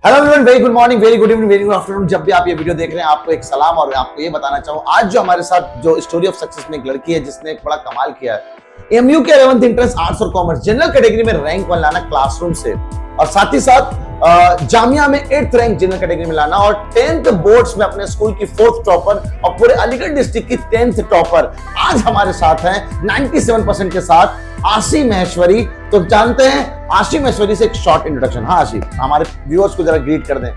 Hello everyone, very good morning, very good evening, very good afternoon. जब भी आप ये वीडियो देख रहे हैं आपको एक सलाम और आपको ये बताना चाहूँ आज जो हमारे साथ जो स्टोरी ऑफ सक्सेस में एक लड़की है जिसने एक बड़ा कमाल किया है। एमयू के 11th इंट्रेंस आर्ट्स और कॉमर्स जनरल कैटेगरी में रैंक 1 लाना क्लासरूम से, और साथ ही साथ जामिया में 8th रैंक जनरल कैटेगरी में लाना, और 10th बोर्ड्स में अपने स्कूल की 4th टॉपर और पूरे अलीगढ़ डिस्ट्रिक्ट की 10th टॉपर आज हमारे साथ हैं 97% के साथ आशी महेश्वरी। तो जानते हैं आशी महेश्वरी से एक शॉर्ट इंट्रोडक्शन। हाँ आशी, हमारे व्यूअर्स को जरा ग्रीट कर दें।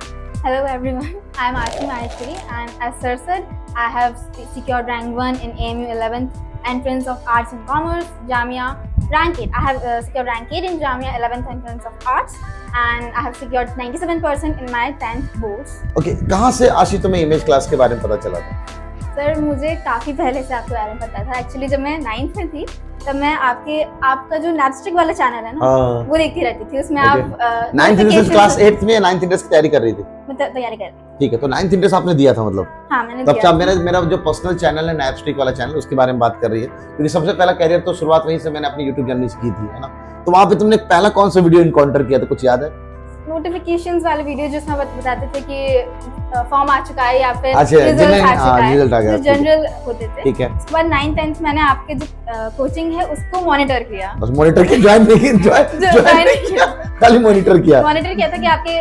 Hello everyone, I am Ashi Maheshwari and as Sir said, I have secured rank 1 in AMU 11th entrance of Arts and Commerce, Jamia rank 8. I have secured rank 8 in Jamia 11th entrance of Arts and I have secured 97% in my 10th boards. Okay, कहाँ से आशी तुम्हें image class के बारे में पता चला था? सर मुझे काफ़ी पहले से आपके बारे में पता था। एक्चुअली जब मैं 9th में थी तब मैं आपका जो नैपस्टिक वाला चैनल है ना वो देखती रहती थी। उसमें आप 9th इंट्रेंस क्लास 8th में 9th इंट्रेंस की तैयारी कर रही थी? मतलब तैयारी कर रही थी। ठीक है, तो 9th इंट्रेंस आपने दिया था मतलब? हाँ मैंने तब दिया। से मेरा जो पर्सनल चैनल है नैपस्टिक वाला चैनल, उसके बारे में बात कर रही है, क्योंकि सबसे पहला कैरियर तो शुरुआत वहीं से मैंने अपनी यूट्यूब जर्नी से की थी, है ना? तो वहां पे तुमने पहला कौन सा वीडियो इनकाउंटर किया था, कुछ याद है? नोटिफिकेशंस वाले वीडियो जिसमें बताते थे कि फॉर्म आ चुका है या फिर रिजल्ट आ गया, जनरल होते थे। ठीक है। उसके बाद 9th 10th मैंने आपके जो कोचिंग है उसको मॉनिटर किया। बस मॉनिटर किया, ज्वाइन नहीं किया, खाली मॉनिटर किया था कि आपके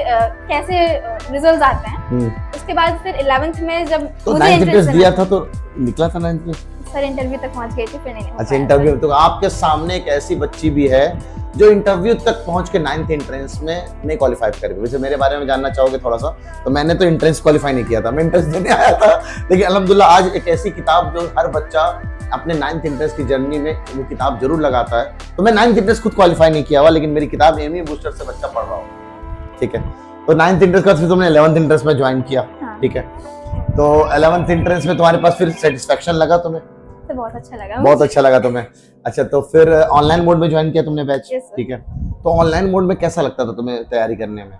कैसे रिजल्ट्स आते हैं। उसके बाद फिर 11th में जब तो 9th इंट्रेंस दिया था तो निकला था 9th में? सर इंटरव्यू तक पहुंच गई थी, फिर नहीं। अच्छा, इंटरव्यू तो आपके सामने एक ऐसी बच्ची भी है जो इंटरव्यू तक पहुंच के 9th एंट्रेंस में नहीं क्वालिफाई कर पाई। वैसे मेरे बारे में जानना चाहोगे थोड़ा सा, तो मैंने तो एंट्रेंस क्वालिफाई नहीं किया था, मैं एंट्रेंस देने आया था। लेकिन अल्हम्दुलिल्लाह आज एक ऐसी किताब जो हर बच्चा अपने 9th एंट्रेंस की जर्नी में वो किताब जरूर लगाता है। तो मैं 9th एंट्रेंस खुद क्वालिफाई नहीं किया हुआ, लेकिन मेरी किताब एमयू बूस्टर से बच्चा पढ़ रहा हो। ठीक है, तो 9th एंट्रेंस के बाद फिर तुमने 11th एंट्रेंस में ज्वाइन किया। ठीक है, तो 11th एंट्रेंस में तुम्हारे पास फिर सेटिस्फेक्शन लगा तुम्हें? तो बहुत अच्छा लगा, बहुत अच्छा लगा तुम्हें। अच्छा, तो फिर ऑनलाइन मोड में ज्वाइन किया तुमने बैच? ठीक है, तो ऑनलाइन मोड में कैसा लगता था तुम्हें तैयारी करने में?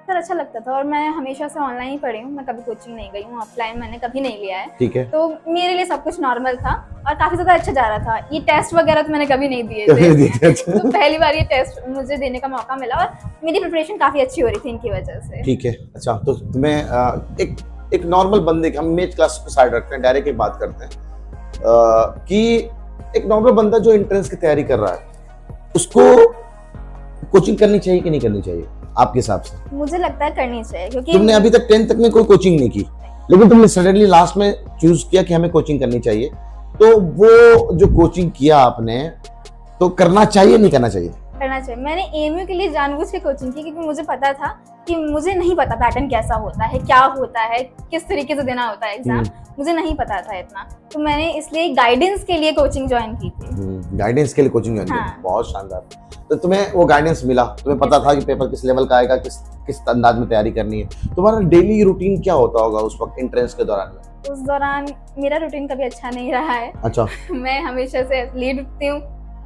सर अच्छा लगता था, और मैं हमेशा से ऑनलाइन ही पढ़ी हूँ, मैं कभी कोचिंग नहीं गई हूँ, ऑफलाइन मैंने कभी नहीं लिया है। ठीक है, तो मेरे लिए सब कुछ नॉर्मल था और काफी ज्यादा अच्छा जा रहा था। ये टेस्ट वगैरह तो मैंने कभी नहीं दिए थे। तो पहली बार ये टेस्ट मुझे देने का मौका मिला और मेरी प्रिपरेशन काफी अच्छी हो रही थी इनकी वजह से। ठीक है, अच्छा, तो तुम्हें एक नॉर्मल बंदे, हम इमेज क्लास को साइड रखते हैं, डायरेक्ट एक बात करते हैं कि एक नॉर्मल बंदा जो एंट्रेंस की तैयारी कर रहा है उसको कोचिंग करनी चाहिए कि नहीं करनी चाहिए आपके हिसाब से? मुझे लगता है करनी चाहिए, क्योंकि तुमने अभी तक 10th तक में कोई कोचिंग नहीं की, लेकिन तुमने सडनली लास्ट में चूज किया कि हमें कोचिंग करनी चाहिए। तो वो जो कोचिंग किया आपने, तो करना चाहिए नहीं करना चाहिए? करना चाहिए। मैंने एमयू के लिए जानबूझ के कोचिंग की, क्योंकि मुझे पता था कि मुझे नहीं पता पैटर्न कैसा होता है, क्या होता है, किस तरीके से देना होता है एग्जाम, मुझे नहीं पता था इतना। तो मैंने इसलिए गाइडेंस के लिए कोचिंग ज्वाइन की थी। गाइडेंस के लिए कोचिंग ज्वाइन की, बहुत शानदार। तो तुम्हें वो गाइडेंस मिला, तुम्हें पता था कि पेपर किस लेवल का आएगा, किस अंदाज में तैयारी करनी है। तुम्हारा डेली रूटीन क्या होता होगा उस वक्त एंट्रेंस के दौरान? उस दौरान मेरा रूटीन कभी अच्छा नहीं रहा है। अच्छा। मैं हमेशा से लीड उठती हूँ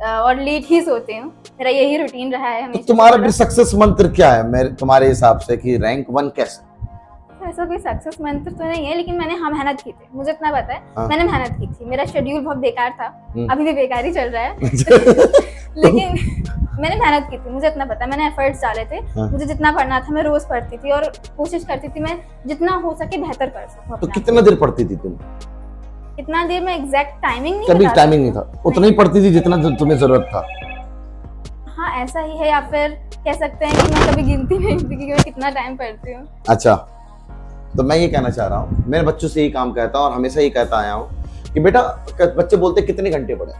और लीड ही सोती हूँ, मेरा यही रूटीन रहा है हमेशा। तो तुम्हारा भी सक्सेस मंत्र क्या है मेरे तुम्हारे हिसाब से कि रैंक 1 कैसे? ऐसा कोई सक्सेस मंत्र तो नहीं है, लेकिन मैंने मेहनत की थी, मुझे इतना पता है। मैंने मेहनत की थी, मेरा शेड्यूल बहुत बेकार था, अभी भी बेकार ही चल रहा है। लेकिन मैंने मेहनत की थी, मुझे इतना पता है, मैंने एफर्ट्स डाले थे। मुझे जितना पढ़ना था मैं रोज पढ़ती थी और कोशिश करती थी मैं जितना हो सके बेहतर कर सकूं। तो कितना देर पढ़ती थी तुम? इतना देर में एग्जैक्ट टाइमिंग नहीं, कभी टाइमिंग नहीं था, उतना ही पढ़ती थी जितना तुम्हें जरूरत था? हाँ ऐसा ही है, या फिर कह सकते हैं कि मैं कभी गिनती नहीं थी कि मैं कितना टाइम पढ़ती हूँ। अच्छा, तो मैं ये कहना चाह रहा हूँ, मेरे बच्चों से यही काम कहता हूँ और हमेशा ये कहता आया हूँ कि बेटा, बच्चे बोलते कितने घंटे पढ़े,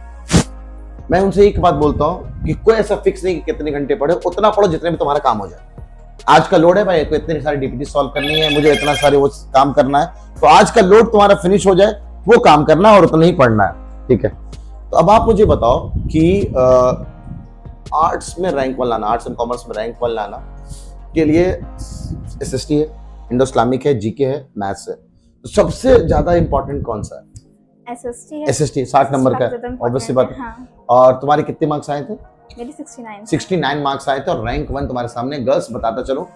मैं उनसे एक बात बोलता हूँ कि कोई ऐसा फिक्स नहीं कि कितने घंटे पढ़े, उतना पढ़ो जितने में तुम्हारा काम हो जाए। आज का लोड है भाई, को इतनी सारी डीपीटी सॉल्व करनी है, मुझे इतना सारे वो काम करना है, तो आज का लोड तुम्हारा फिनिश हो जाए, वो काम करना है और उतना ही पढ़ना है। ठीक है, तो अब आप मुझे बताओ कि आर्ट्स में रैंक 1 लाना, आर्ट्स एंड कॉमर्स में रैंक 1 लाना के लिए एसएसटी है, इंडो इस्लामिक है, जीके है, मैथ्स है, तो सबसे ज्यादा इंपॉर्टेंट कौन सा है? एसएसटी है। एसएसटी 60 नंबर का है, ऑब्वियसली बात है। हाँ। और तुम्हारे कितने मार्क्स आए थे? मेरे 69 मार्क्स आए थे, और रैंक 1 तुम्हारे सामने। गर्ल्स बताता चलो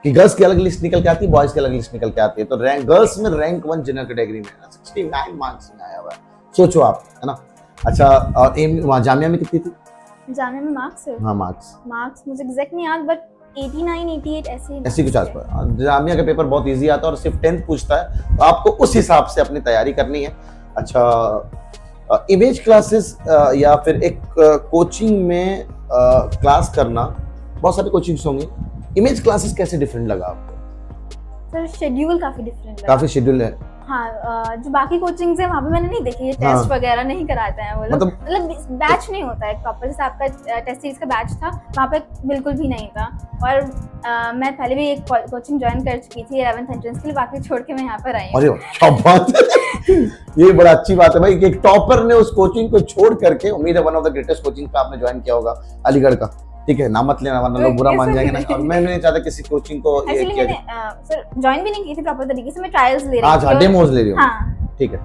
कि गर्ल्स की अलग लिस्ट निकल के आती है, बॉयज की अलग लिस्ट निकल के आती है, तो गर्ल्स में रैंक 1 जनरल कैटेगरी में 69 मार्क्स में आया हुआ है, सोचो आप, है ना? अच्छा, और वहाँ जामिया में कितनी थी? जामिया में मार्क्स है? हाँ मार्क्स मुझे एग्जैक्ट नहीं याद, बट 89 88 ऐसे ऐसी कुछ आसपास। जामिया का पेपर बहुत इजी आता है और सिर्फ 10th पूछता है, तो आपको उस हिसाब से अपनी तैयारी करनी है। अच्छा, इमेज क्लासेस या फिर एक कोचिंग में क्लास करना, बहुत सारे कोचिंग्स होंगे, इमेज क्लासेस कैसे डिफरेंट लगा आपको? सर शेड्यूल काफी डिफरेंट लगा। काफी शेड्यूल है। हाँ, जो बाकी कोचिंग्स है वहाँ पे मैंने नहीं देखी, ये हाँ। टेस्ट वगैरह नहीं कराते हैं वो लोग, मतलब- मतलब बैच नहीं होता है प्रॉपर। जैसे आपका टेस्ट सीरीज का बैच था, वहाँ पे बिल्कुल भी नहीं था। और मैं पहले भी एक कोचिंग ज्वाइन कर चुकी थी 11th एंट्रेंस के लिए, बाकी छोड़ के मैं यहाँ पर आई हूँ। अरे क्या बात है, ये बड़ा अच्छी बात है भाई कि एक टॉपर ने उस कोचिंग को छोड़ करके, उम्मीद है one of the greatest coaching पे आपने ज्वाइन किया होगा अलीगढ़ का, ठीक है, नाम मत लेना वरना लोग बुरा मान जाएंगे ना, और मैं नहीं चाहता किसी कोचिंग को ये एक्चुअली किया मैंने सर ज्वाइन भी नहीं की थी प्रॉपर तरीके से, मैं ट्रायल्स ले रही जाए। अच्छा, थी। डेमोज ले रही हो, हाँ, ठीक है,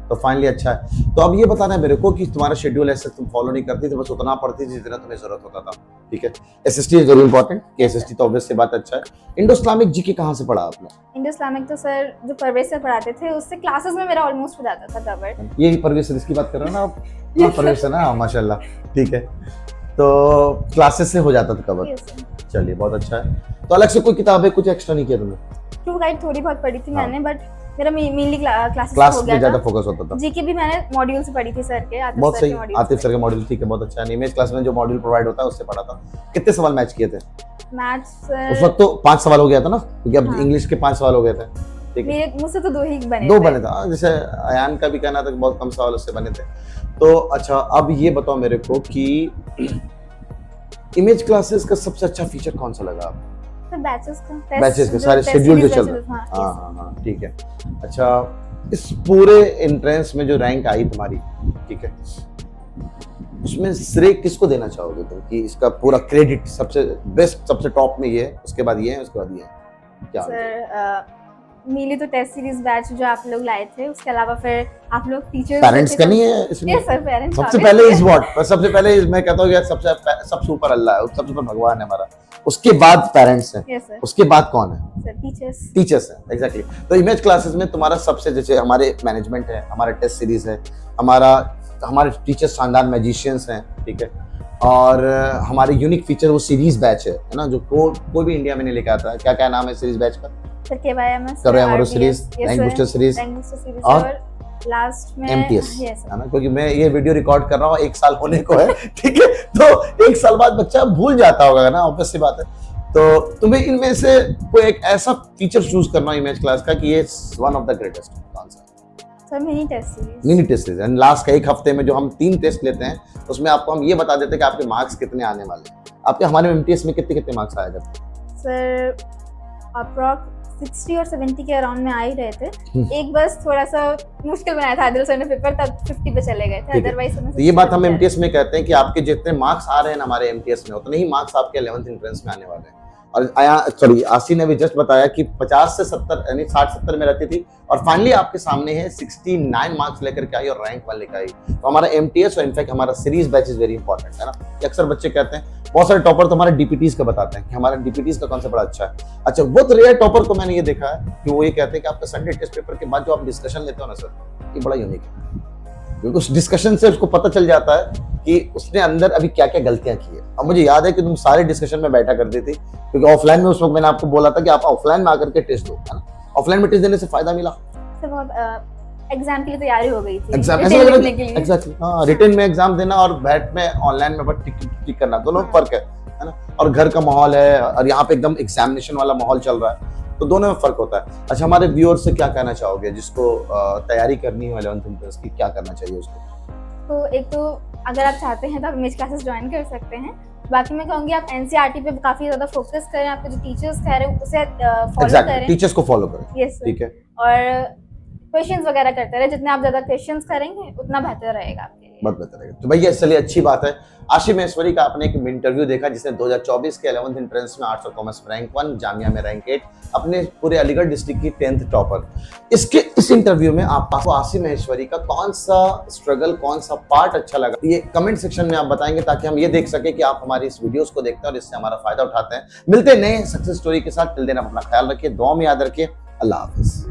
तो फाइनली अच्छा है। तो अब ये बताना है मेरे को कि तुम्हारा शेड्यूल ऐसे तुम फॉलो नहीं करती थी, बस उतना पढ़ती थी जितना तुम्हें जरूरत होता था, ठीक है। एसएसटी इज वेरी इंपॉर्टेंट, कि एसएसटी तो ऑब्वियस सी बात अच्छा है। इंडो इस्लामिक जीके कहाँ से पढ़ा आपने? इंडो इस्लामिक तो सर जो परवेज सर पढ़ाते थे, उससे क्लासेस में मेरा ऑलमोस्ट हो जाता था कवर। ये परवेज सर की बात कर रहे हो ना आप? हाँ, परवेज सर ना, हाँ, माशाल्लाह, ठीक है, तो क्लासेस से हो जाता था कवर। चलिए बहुत अच्छा है। तो अलग से कोई किताबें कुछ एक्स्ट्रा नहीं किया तुमने? ट्रू गाइड थोड़ी बहुत पढ़ी थी हाँ। मैंने, बट मेरा मेनली क्लासेस क्लास हो में गया ज्यादा था। फोकस होता था। जीके भी मैंने मॉड्यूल से पढ़ी थी सर के, आतिफ बहुत सर सही, के मॉड्यूल आतिफ सर के मॉड्यूल, ठीक है, बहुत अच्छा है। इमेज क्लास में जो मॉड्यूल प्रोवाइड होता है उससे पढ़ा था। कितने सवाल मैच किए थे? मैथ्स उस वक्त तो 5 सवाल हो गया था ना, क्योंकि अब हाँ। इंग्लिश के 5 सवाल हो गए थे, ठीक है। मेरे मुझसे तो 2 ही बने 2 थे। बने था, जैसे अयान का भी कहना था कि बहुत कम सवाल उससे बने थे। तो अच्छा, अब ये बताओ मेरे को कि इमेज क्लासेस का सबसे अच्छा फीचर कौन सा लगा आपको? सर बैचेस के सारे शेड्यूल जो चल रहे हैं, हाँ हाँ हाँ, ठीक है। अच्छा, इस पूरे एंट्रेंस में जो रैंक आई तुम्हारी, ठीक है, उसमें श्रेय किसको देना चाहोगे तुम कि इसका पूरा क्रेडिट सबसे बेस्ट, सबसे टॉप में ये है, उसके बाद ये है, उसके बाद ये है, क्या? सर मेनली तो टेस्ट सीरीज बैच जो आप लोग लाए थे, उसके अलावा फिर आप लोग टीचर्स पेरेंट्स का नहीं है इसमें? यस सर, पेरेंट्स सबसे पहले इज व्हाट, सबसे पहले मैं कहता हूँ यार सबसे ऊपर अल्लाह है, सबसे ऊपर भगवान है हमारा, उसके बाद पेरेंट्स हैं, यस सर, उसके बाद कौन है? सर टीचर्स हैं, एग्जैक्टली। तो इमेज क्लासेस में तुम्हारा सबसे, जैसे हमारे मैनेजमेंट है, हमारा टेस्ट सीरीज है, हमारे टीचर्स शानदार मैजिशियंस हैं, ठीक है, और हमारे यूनिक फीचर वो सीरीज बैच है ना, जो कोई भी इंडिया में नहीं लेके आता है। क्या क्या नाम है सीरीज बैच का? सर केवाईएमएस, करो MRO series, rank booster series, और लास्ट में एमटीएस, यस है ना, क्योंकि मैं ये वीडियो रिकॉर्ड कर रहा हूँ 1 साल होने को है, ठीक है, तो 1 साल बाद बच्चा भूल जाता होगा ना, ऑब्वियस सी बात है। तो तुम्हें इनमें से कोई एक ऐसा फीचर चूज करना इमेज क्लास का कि ये वन ऑफ द ग्रेटेस्ट, कौन सा? Sir mini test series. Mini test series, and last का 1 हफ्ते में जो हम 3 टेस्ट लेते हैं, उसमें आपको हम ये बता देते हैं कि आपके मार्क्स कितने आने वाले हैं। आपके हमारे एमटीएस में कितने मार्क्स आए जाते हैं? सर अप्रॉक्स 60 और 70 के अराउंड में आ ही रहे थे। एक बस थोड़ा सा मुश्किल बनाया था आदिल सर ने पेपर, तब 50 पे चले गए थे, अदरवाइज तो ये बात हम एमटीएस में कहते हैं कि आपके जितने मार्क्स आ रहे हैं हमारे एमटीएस में, उतने ही मार्क्स आपके 11th एंट्रेंस में आने वाले हैं। और आसी ने भी जस्ट बताया कि 50 से 70 यानी 60-70 में रहती थी, और फाइनली आपके सामने है 69 मार्क्स लेकर के आई और रैंक 1 लेकर आई। तो हमारा एमटीएस और इनफैक्ट हमारा series batch is very important, है ना। अक्सर बच्चे कहते हैं, बहुत सारे टॉपर तो हमारे डीपीटीज का बताते हैं कि हमारा डीपीटीज का कॉन्सेप्ट बड़ा अच्छा है। अच्छा, वो तो रेयर टॉपर को मैंने ये देखा है कि वो ये कहते हैं कि आपका संडे टेस्ट पेपर के बाद जो आप डिस्कशन लेते हो ना सर, ये बड़ा यूनिक है, क्योंकि उस डिस्कशन से उसको पता चल जाता है कि उसने अंदर अभी क्या क्या गलतियां की है। अब मुझे याद है कि तुम सारे डिस्कशन में बैठा करती थी, क्योंकि ऑफलाइन में उस वक्त मैंने आपको बोला था कि आप ऑफलाइन में आकर के टेस्ट दो, है ना। ऑफलाइन में टेस्ट देने से फायदा मिला, एग्जाम के लिए तैयारी हो गई थी, एग्जाम रिटन लिखने के लिए। एग्जैक्टली, हाँ, रिटन में एग्जाम देना और बैठ में ऑनलाइन में बट टिक करना, दोनों फर्क है ना। और घर का माहौल है और यहाँ पे एकदम एग्जामिनेशन वाला माहौल चल रहा है, तो दोनों में फर्क होता है। अच्छा, हमारे व्यूअर्स से क्या कहना चाहोगे जिसको तैयारी करनी है 11th एंट्रेंस की, क्या करना चाहिए उसको? तो एक तो अगर आप चाहते हैं तो आप इमेज क्लासेस ज्वाइन कर सकते हैं। बाकी मैं कहूँगी आप एनसीईआरटी पे काफी ज्यादा फोकस करें, आपके जो टीचर्स कह रहे हैं उसे फॉलो करें, टीचर्स को फॉलो करें, यस ठीक है, और क्वेश्चंस वगैरह करते रहे, जितने आप ज्यादा क्वेश्चंस करेंगे उतना बेहतर रहेगा आपके लिए। बहुत बेहतर रहेगा। तो भैया चलिए, अच्छी बात है। आशी महेश्वरी का आपने एक इंटरव्यू देखा जिसने 2024 के 11th एंट्रेंस में आर्ट्स और कॉमर्स में रैंक 1, जामिया में रैंक 8, अपने पूरे अलीगढ़ डिस्ट्रिक्ट की 10th टॉपर। इस इंटरव्यू में आपको आशी महेश्वरी का कौन सा स्ट्रगल, कौन सा पार्ट अच्छा लगा, ये कमेंट सेक्शन में आप बताएंगे, ताकि हम ये देख सके कि आप हमारी इस वीडियोस को देखते हैं और इससे हमारा फायदा उठाते हैं। मिलते हैं नए सक्सेस स्टोरी के साथ। टिल देन आप अपना ख्याल रखिए, दुआ में याद रखिए। अल्लाह हाफिज।